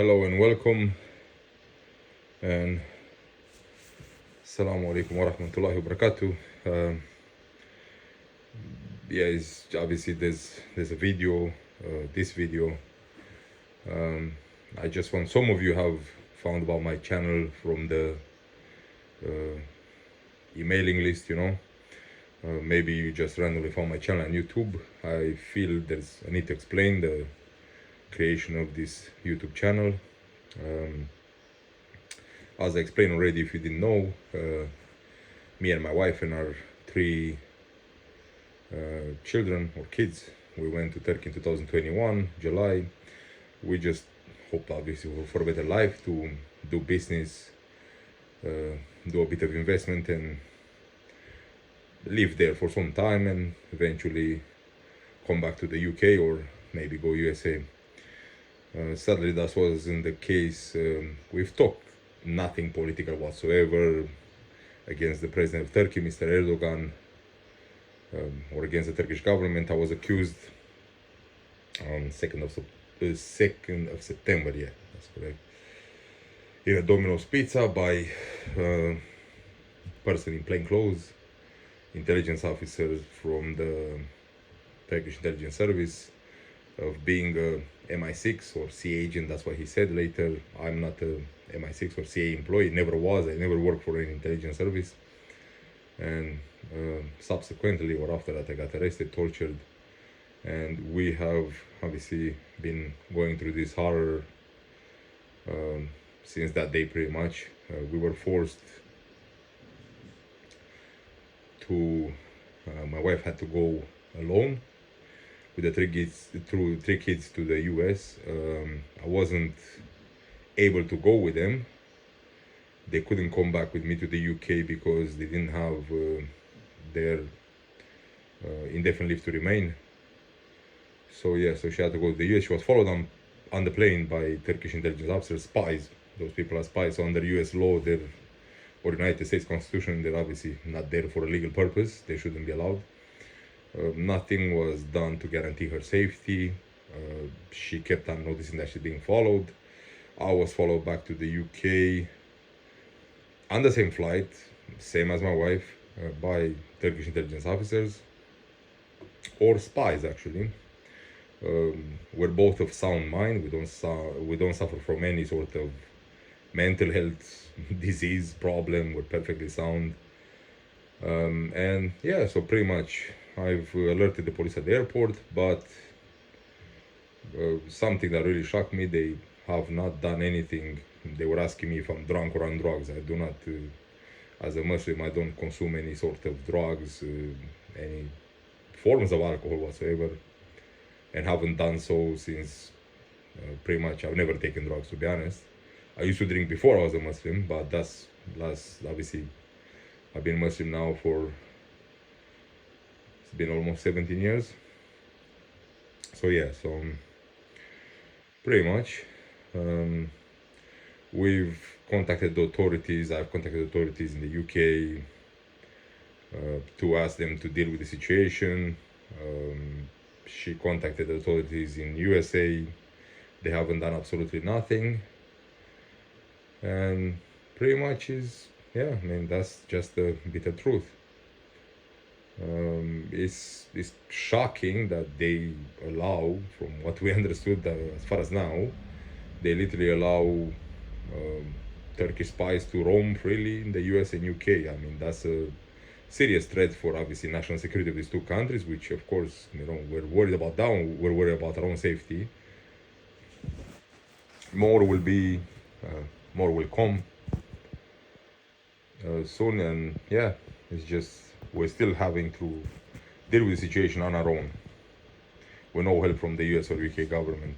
Hello and welcome, and Assalamu alaikum wa rahmatullahi wa barakatuh. Yeah, it's obviously there's a video, this video. I just want, some of you have found about my channel from the emailing list, maybe you just randomly found my channel on YouTube. I feel I need to explain the creation of this YouTube channel. As I explained already, if you didn't know, me and my wife and our three children or kids, we went to Turkey in 2021, July. We just hoped, obviously, for a better life, to do business, do a bit of investment, and live there for some time, and eventually come back to the UK or maybe go USA. Sadly, that wasn't the case. We've talked nothing political whatsoever against the president of Turkey, Mr. Erdogan, or against the Turkish government. I was accused on 2nd of September, yeah, that's correct, in a Domino's Pizza by a person in plain clothes, intelligence officer from the Turkish intelligence service, of being a MI6 or CIA agent. That's what he said later. I'm not a MI6 or CIA employee, never was. I never worked for any intelligence service. And subsequently, or after that, I got arrested, tortured, and we have obviously been going through this horror since that day, pretty much. We were forced to, my wife had to go alone with the three kids to the US. I wasn't able to go with them. They couldn't come back with me to the UK because they didn't have their indefinite leave to remain. So yeah, so she had to go to the US. She was followed on the plane by Turkish intelligence officers, spies. Those people are spies. So under US law, or United States Constitution, they're obviously not there for a legal purpose. They shouldn't be allowed. Nothing was done to guarantee her safety. She kept on noticing that she's being followed. I was followed back to the UK on the same flight, same as my wife, by Turkish intelligence officers, or spies actually. We're both of sound mind. We don't suffer from any sort of mental health disease problem. We're perfectly sound. And yeah, so pretty much I've alerted the police at the airport, but something that really shocked me, they have not done anything. They were asking me if I'm drunk or on drugs. I do not, as a Muslim, I don't consume any sort of drugs, any forms of alcohol whatsoever, and haven't done so since pretty much, I've never taken drugs, to be honest. I used to drink before I was a Muslim, but that's obviously, I've been Muslim now for, it's been almost 17 years. So yeah, so pretty much we've contacted the authorities. I've contacted the authorities in the UK to ask them to deal with the situation. She contacted the authorities in USA. They haven't done absolutely nothing. And pretty much yeah, I mean, that's just the bitter truth. It's shocking that they allow, from what we understood as far as now, they literally allow Turkish spies to roam freely in the US and UK. I mean, that's a serious threat for, obviously, national security of these two countries, which, of course, we're worried about that. We're worried about our own safety. More will come soon, and yeah, it's just, we're still having to deal with the situation on our own with no help from the US or UK government.